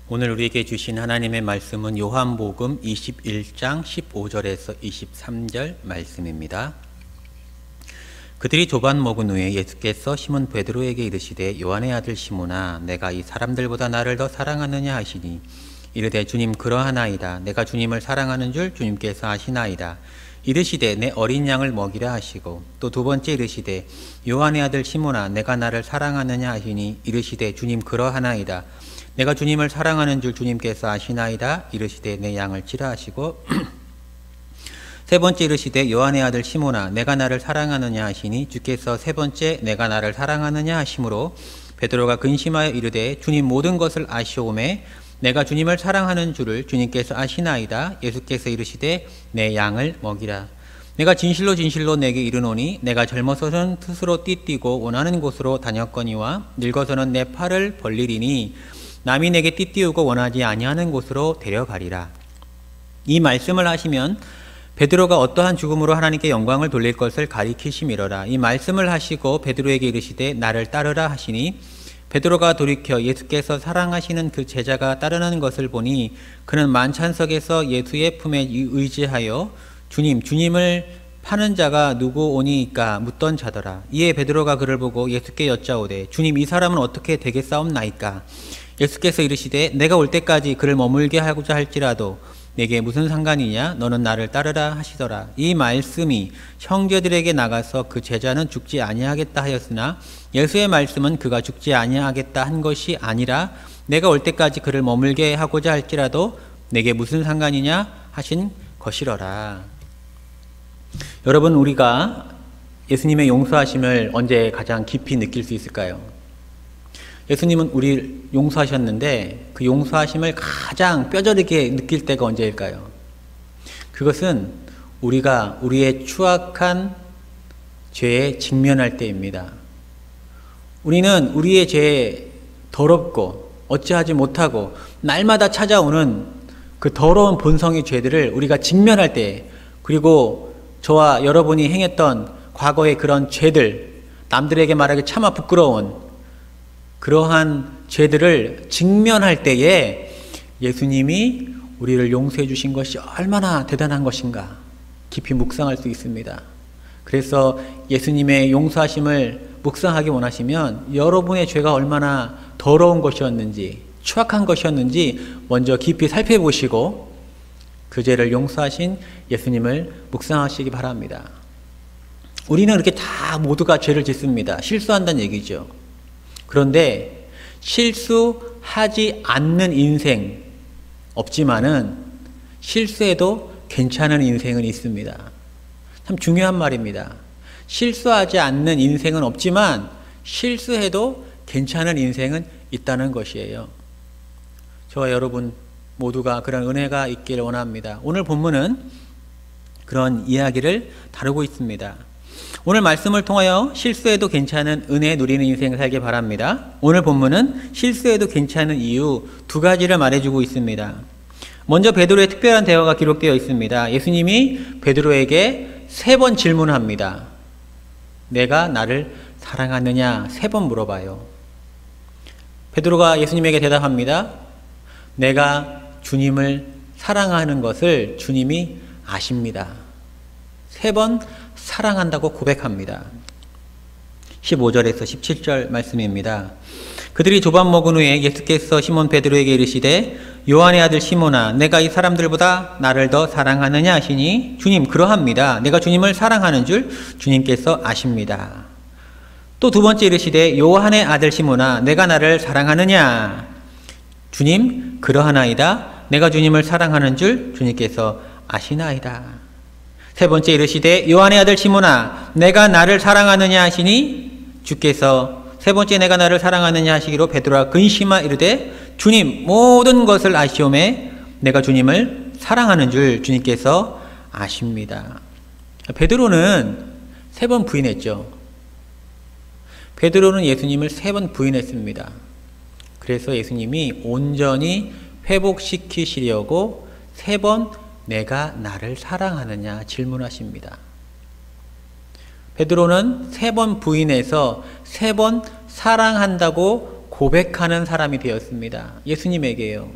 오늘 우리에게 주신 하나님의 말씀은 요한복음 21장 15절에서 23절 말씀입니다. 그들이 조반 먹은 후에 예수께서 시몬 베드로에게 이르시되 요한의 아들 시몬아 내가 이 사람들보다 나를 더 사랑하느냐 하시니 이르되 주님 그러하나이다. 내가 주님을 사랑하는 줄 주님께서 아시나이다. 이르시되 내 어린 양을 먹이라 하시고 또 두 번째 이르시되 요한의 아들 시몬아 내가 나를 사랑하느냐 하시니 이르시되 주님 그러하나이다. 내가 주님을 사랑하는 줄 주님께서 아시나이다. 이르시되 내 양을 치라 하시고 세 번째 이르시되 요한의 아들 시몬아 내가 나를 사랑하느냐 하시니 주께서 세 번째 내가 나를 사랑하느냐 하시므로 베드로가 근심하여 이르되 주님 모든 것을 아시오매 내가 주님을 사랑하는 줄을 주님께서 아시나이다. 예수께서 이르시되 내 양을 먹이라. 내가 진실로 진실로 내게 이르노니 내가 젊어서는 스스로 띠뛰고 원하는 곳으로 다녔거니와 늙어서는 내 팔을 벌리리니 남이 내게 띠띠우고 원하지 아니하는 곳으로 데려가리라. 이 말씀을 하시면 베드로가 어떠한 죽음으로 하나님께 영광을 돌릴 것을 가리키심이로라. 이 말씀을 하시고 베드로에게 이르시되 나를 따르라 하시니 베드로가 돌이켜 예수께서 사랑하시는 그 제자가 따르는 것을 보니 그는 만찬석에서 예수의 품에 의지하여 주님을 파는 자가 누구 오니이까 묻던 자더라. 이에 베드로가 그를 보고 예수께 여짜오되 주님 이 사람은 어떻게 되겠사옵나이까? 예수께서 이르시되 내가 올 때까지 그를 머물게 하고자 할지라도 내게 무슨 상관이냐? 너는 나를 따르라 하시더라. 이 말씀이 형제들에게 나가서 그 제자는 죽지 아니하겠다 하였으나 예수의 말씀은 그가 죽지 아니하겠다 한 것이 아니라 내가 올 때까지 그를 머물게 하고자 할지라도 내게 무슨 상관이냐 하신 것이로라. 여러분, 우리가 예수님의 용서하심을 언제 가장 깊이 느낄 수 있을까요? 예수님은 우리를 용서하셨는데 그 용서하심을 가장 뼈저리게 느낄 때가 언제일까요? 그것은 우리가 우리의 추악한 죄에 직면할 때입니다. 우리는 우리의 죄에 더럽고 어찌하지 못하고 날마다 찾아오는 그 더러운 본성의 죄들을 우리가 직면할 때, 그리고 저와 여러분이 행했던 과거의 그런 죄들, 남들에게 말하기 차마 부끄러운 그러한 죄들을 직면할 때에 예수님이 우리를 용서해 주신 것이 얼마나 대단한 것인가 깊이 묵상할 수 있습니다. 그래서 예수님의 용서하심을 묵상하기 원하시면 여러분의 죄가 얼마나 더러운 것이었는지, 추악한 것이었는지 먼저 깊이 살펴보시고 그 죄를 용서하신 예수님을 묵상하시기 바랍니다. 우리는 이렇게 다 모두가 죄를 짓습니다. 실수한다는 얘기죠. 그런데 실수하지 않는 인생 없지만은 실수해도 괜찮은 인생은 있습니다. 참 중요한 말입니다. 실수하지 않는 인생은 없지만 실수해도 괜찮은 인생은 있다는 것이에요. 저와 여러분 모두가 그런 은혜가 있기를 원합니다. 오늘 본문은 그런 이야기를 다루고 있습니다. 오늘 말씀을 통하여 실수해도 괜찮은 은혜 누리는 인생을 살기 바랍니다. 오늘 본문은 실수해도 괜찮은 이유 두 가지를 말해주고 있습니다. 먼저 베드로의 특별한 대화가 기록되어 있습니다. 예수님이 베드로에게 세 번 질문합니다. 내가 나를 사랑하느냐? 세 번 물어봐요. 베드로가 예수님에게 대답합니다. 내가 주님을 사랑하는 것을 주님이 아십니다. 세 번 사랑한다고 고백합니다. 15절에서 17절 말씀입니다. 그들이 조반 먹은 후에 예수께서 시몬 베드로에게 이르시되 요한의 아들 시몬아 내가 이 사람들보다 나를 더 사랑하느냐 하시니 주님 그러합니다. 내가 주님을 사랑하는 줄 주님께서 아십니다. 또 두 번째 이르시되 요한의 아들 시몬아 내가 나를 사랑하느냐? 주님 그러하나이다. 내가 주님을 사랑하는 줄 주님께서 아시나이다. 세 번째 이르시되 요한의 아들 시몬아 내가 나를 사랑하느냐 하시니 주께서 세 번째 내가 나를 사랑하느냐 하시기로 베드로가 근심하여 이르되 주님 모든 것을 아시오매 내가 주님을 사랑하는 줄 주님께서 아십니다. 베드로는 세 번 부인했죠. 베드로는 예수님을 세 번 부인했습니다. 그래서 예수님이 온전히 회복시키시려고 세 번 내가 나를 사랑하느냐 질문하십니다. 베드로는 세 번 부인해서 세 번 사랑한다고 고백하는 사람이 되었습니다. 예수님에게요.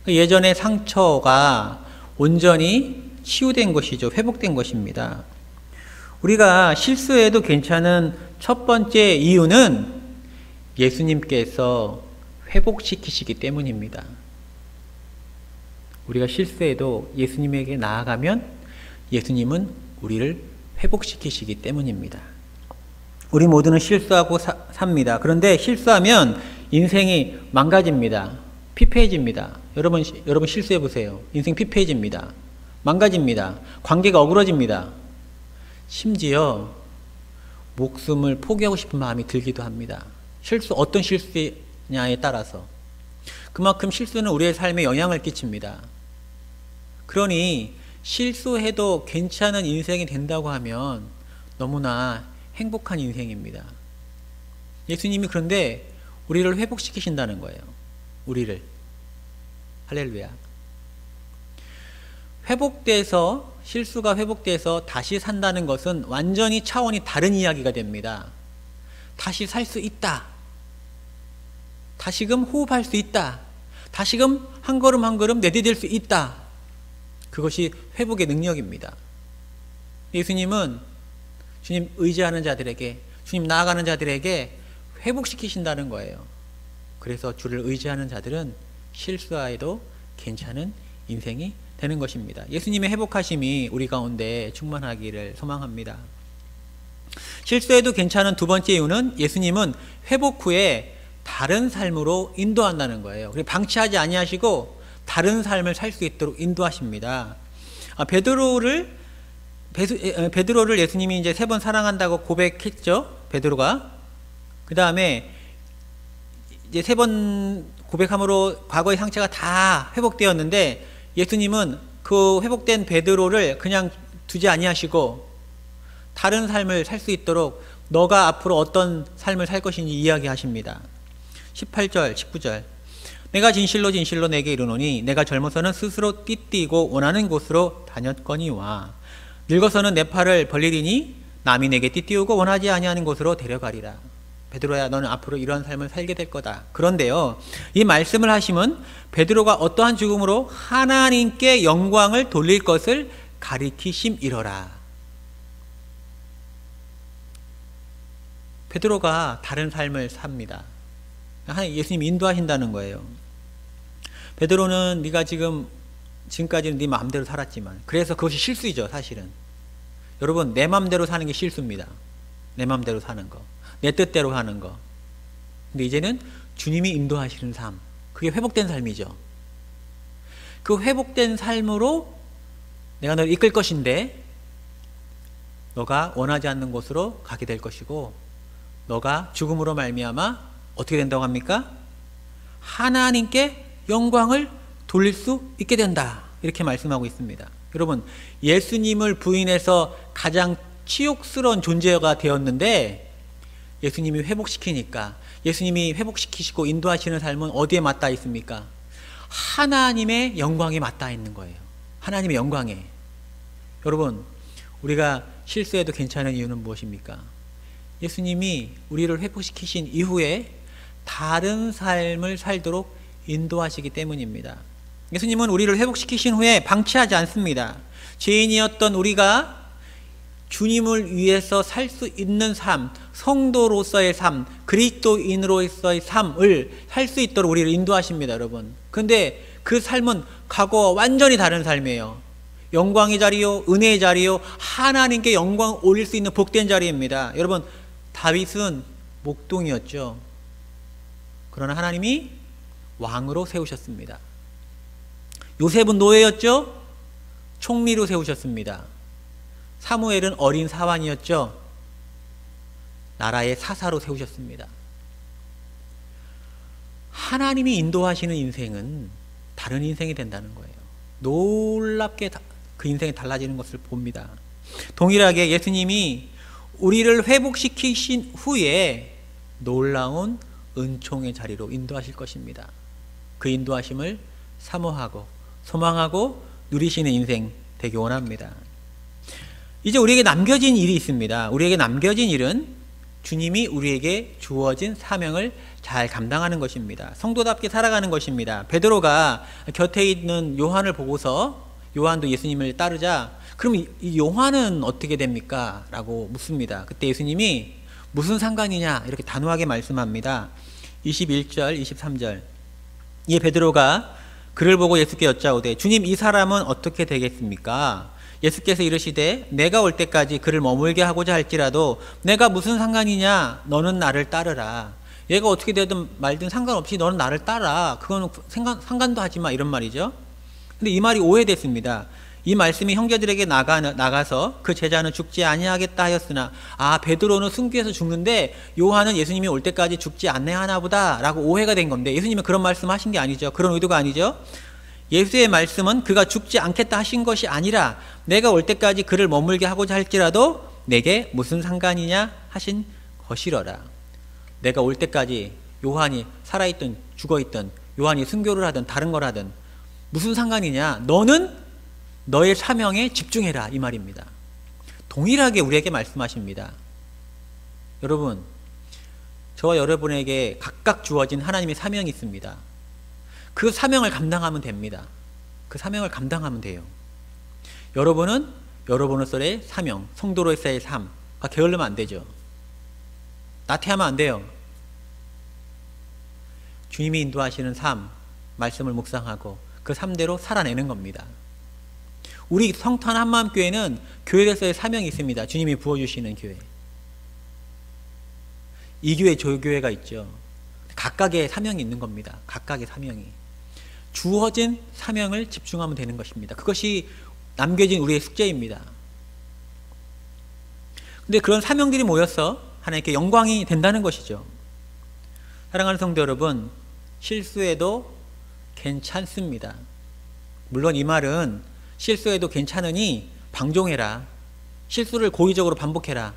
예전의 상처가 온전히 치유된 것이죠. 회복된 것입니다. 우리가 실수해도 괜찮은 첫 번째 이유는 예수님께서 회복시키시기 때문입니다. 우리가 실수해도 예수님에게 나아가면 예수님은 우리를 회복시키시기 때문입니다. 우리 모두는 실수하고 삽니다. 그런데 실수하면 인생이 망가집니다. 피폐해집니다. 여러분 실수해 보세요. 인생 피폐해집니다. 망가집니다. 관계가 어그러집니다. 심지어 목숨을 포기하고 싶은 마음이 들기도 합니다. 어떤 실수냐에 따라서. 그만큼 실수는 우리의 삶에 영향을 끼칩니다. 그러니 실수해도 괜찮은 인생이 된다고 하면 너무나 행복한 인생입니다. 예수님이 그런데 우리를 회복시키신다는 거예요. 우리를. 할렐루야. 실수가 회복돼서 다시 산다는 것은 완전히 차원이 다른 이야기가 됩니다. 다시 살 수 있다. 다시금 호흡할 수 있다. 다시금 한 걸음 한 걸음 내디딜 수 있다. 그것이 회복의 능력입니다. 예수님은 주님 의지하는 자들에게, 주님 나아가는 자들에게 회복시키신다는 거예요. 그래서 주를 의지하는 자들은 실수하여도 괜찮은 인생이 되는 것입니다. 예수님의 회복하심이 우리 가운데 충만하기를 소망합니다. 실수해도 괜찮은 두 번째 이유는 예수님은 회복 후에 다른 삶으로 인도한다는 거예요. 그리고 방치하지 아니하시고 다른 삶을 살 수 있도록 인도하십니다. 베드로를 예수님이 이제 3번 사랑한다고 고백했죠. 베드로가. 그 다음에 이제 3번 고백함으로 과거의 상처가 다 회복되었는데 예수님은 그 회복된 베드로를 그냥 두지 아니하시고 다른 삶을 살 수 있도록 너가 앞으로 어떤 삶을 살 것인지 이야기하십니다. 18절, 19절. 내가 진실로 진실로 내게 이르노니 내가 젊어서는 스스로 띠띠고 원하는 곳으로 다녔거니와 늙어서는 내 팔을 벌리리니 남이 내게 띠띠우고 원하지 아니하는 곳으로 데려가리라. 베드로야, 너는 앞으로 이러한 삶을 살게 될 거다. 그런데요, 이 말씀을 하시면 베드로가 어떠한 죽음으로 하나님께 영광을 돌릴 것을 가리키심이러라. 베드로가 다른 삶을 삽니다. 예수님이 인도하신다는 거예요. 베드로는 네가 지금까지는 네 마음대로 살았지만, 그래서 그것이 실수이죠, 사실은. 여러분, 내 마음대로 사는 게 실수입니다. 내 마음대로 사는 거, 내 뜻대로 하는 거. 근데 이제는 주님이 인도하시는 삶, 그게 회복된 삶이죠. 그 회복된 삶으로 내가 너를 이끌 것인데 너가 원하지 않는 곳으로 가게 될 것이고, 너가 죽음으로 말미암아 어떻게 된다고 합니까? 하나님께 영광을 돌릴 수 있게 된다. 이렇게 말씀하고 있습니다. 여러분, 예수님을 부인해서 가장 치욕스러운 존재가 되었는데 예수님이 회복시키니까, 예수님이 회복시키시고 인도하시는 삶은 어디에 맞닿아 있습니까? 하나님의 영광에 맞닿아 있는 거예요. 하나님의 영광에. 여러분, 우리가 실수해도 괜찮은 이유는 무엇입니까? 예수님이 우리를 회복시키신 이후에 다른 삶을 살도록 인도하시기 때문입니다. 예수님은 우리를 회복시키신 후에 방치하지 않습니다. 죄인이었던 우리가 주님을 위해서 살 수 있는 삶, 성도로서의 삶, 그리스도인으로서의 삶을 살 수 있도록 우리를 인도하십니다, 여러분. 그런데 그 삶은 과거와 완전히 다른 삶이에요. 영광의 자리요, 은혜의 자리요, 하나님께 영광 올릴 수 있는 복된 자리입니다. 여러분, 다윗은 목동이었죠. 그러나 하나님이 왕으로 세우셨습니다. 요셉은 노예였죠. 총리로 세우셨습니다. 사무엘은 어린 사환이었죠. 나라의 사사로 세우셨습니다. 하나님이 인도하시는 인생은 다른 인생이 된다는 거예요. 놀랍게 그 인생이 달라지는 것을 봅니다. 동일하게 예수님이 우리를 회복시키신 후에 놀라운 은총의 자리로 인도하실 것입니다. 그 인도하심을 사모하고 소망하고 누리시는 인생 되기 원합니다. 이제 우리에게 남겨진 일이 있습니다. 우리에게 남겨진 일은 주님이 우리에게 주어진 사명을 잘 감당하는 것입니다. 성도답게 살아가는 것입니다. 베드로가 곁에 있는 요한을 보고서 요한도 예수님을 따르자 그럼 이 요한은 어떻게 됩니까? 라고 묻습니다. 그때 예수님이 무슨 상관이냐 이렇게 단호하게 말씀합니다. 21절 23절 이에 베드로가 그를 보고 예수께 여짜오되 주님 이 사람은 어떻게 되겠습니까? 예수께서 이르시되 내가 올 때까지 그를 머물게 하고자 할지라도 내가 무슨 상관이냐? 너는 나를 따르라. 얘가 어떻게 되든 말든 상관없이 너는 나를 따라. 그거는 상관도 하지 마 이런 말이죠. 근데 이 말이 오해됐습니다. 이 말씀이 형제들에게 나가서 그 제자는 죽지 아니하겠다 하였으나 베드로는 순교해서 죽는데 요한은 예수님이 올 때까지 죽지 않아야 보다 라고 오해가 된 건데 예수님은 그런 말씀 하신 게 아니죠. 그런 의도가 아니죠. 예수의 말씀은 그가 죽지 않겠다 하신 것이 아니라 내가 올 때까지 그를 머물게 하고자 할지라도 내게 무슨 상관이냐 하신 것이러라. 내가 올 때까지 요한이 살아있든 죽어있든 요한이 순교를 하든 다른 걸 하든 무슨 상관이냐? 너는 너의 사명에 집중해라 이 말입니다. 동일하게 우리에게 말씀하십니다. 여러분, 저와 여러분에게 각각 주어진 하나님의 사명이 있습니다. 그 사명을 감당하면 됩니다. 그 사명을 감당하면 돼요. 여러분은 여러분으로서의 사명, 성도로서의 삶과 게을르면 안 되죠. 나태하면 안 돼요. 주님이 인도하시는 삶, 말씀을 묵상하고 그 삶대로 살아내는 겁니다. 우리 성탄 한마음교회는 교회에서의 사명이 있습니다. 주님이 부어주시는 교회. 이 교회, 저 교회가 있죠. 각각의 사명이 있는 겁니다. 각각의 사명이. 주어진 사명을 집중하면 되는 것입니다. 그것이 남겨진 우리의 숙제입니다. 근데 그런 사명들이 모여서 하나님께 영광이 된다는 것이죠. 사랑하는 성도 여러분, 실수해도 괜찮습니다. 물론 이 말은 실수해도 괜찮으니 방종해라. 실수를 고의적으로 반복해라.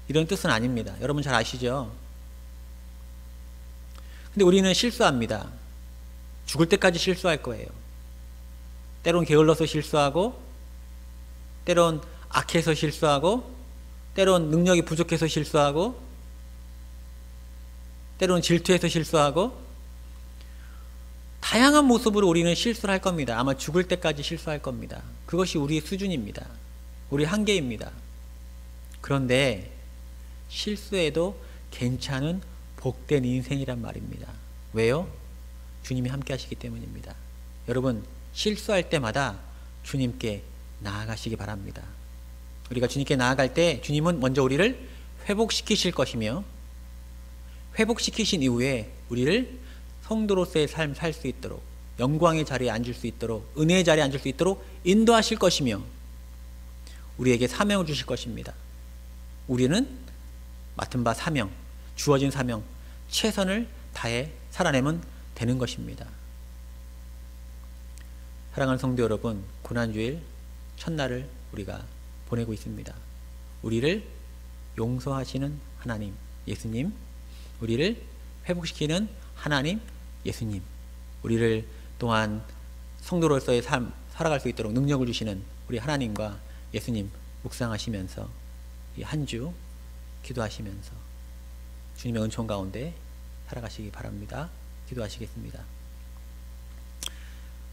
이런 뜻은 아닙니다. 여러분 잘 아시죠? 근데 우리는 실수합니다. 죽을 때까지 실수할 거예요. 때론 게을러서 실수하고, 때론 악해서 실수하고, 때론 능력이 부족해서 실수하고, 때론 질투해서 실수하고, 다양한 모습으로 우리는 실수를 할 겁니다. 아마 죽을 때까지 실수할 겁니다. 그것이 우리의 수준입니다. 우리 한계입니다. 그런데 실수해도 괜찮은 복된 인생이란 말입니다. 왜요? 주님이 함께 하시기 때문입니다. 여러분, 실수할 때마다 주님께 나아가시기 바랍니다. 우리가 주님께 나아갈 때 주님은 먼저 우리를 회복시키실 것이며 회복시키신 이후에 우리를 성도로서의 삶 살 수 있도록 영광의 자리에 앉을 수 있도록 은혜의 자리에 앉을 수 있도록 인도하실 것이며 우리에게 사명을 주실 것입니다. 우리는 맡은 바 사명, 주어진 사명 최선을 다해 살아내면 되는 것입니다. 사랑하는 성도 여러분, 고난주일 첫날을 우리가 보내고 있습니다. 우리를 용서하시는 하나님, 예수님, 우리를 회복시키는 하나님, 예수님, 우리를 또한 성도로서의 삶 살아갈 수 있도록 능력을 주시는 우리 하나님과 예수님 묵상하시면서 이 한 주 기도하시면서 주님의 은총 가운데 살아가시기 바랍니다. 기도하시겠습니다.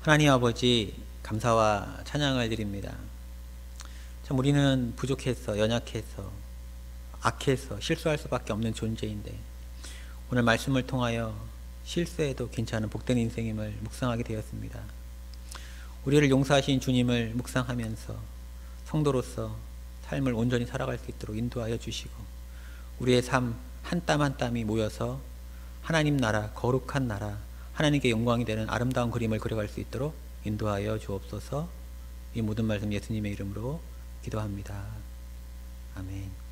하나님 아버지, 감사와 찬양을 드립니다. 참 우리는 부족해서, 연약해서, 악해서 실수할 수밖에 없는 존재인데 오늘 말씀을 통하여 실수해도 괜찮은 복된 인생임을 묵상하게 되었습니다. 우리를 용서하신 주님을 묵상하면서 성도로서 삶을 온전히 살아갈 수 있도록 인도하여 주시고 우리의 삶 한 땀 한 땀이 모여서 하나님 나라, 거룩한 나라, 하나님께 영광이 되는 아름다운 그림을 그려갈 수 있도록 인도하여 주옵소서. 이 모든 말씀 예수님의 이름으로 기도합니다. 아멘.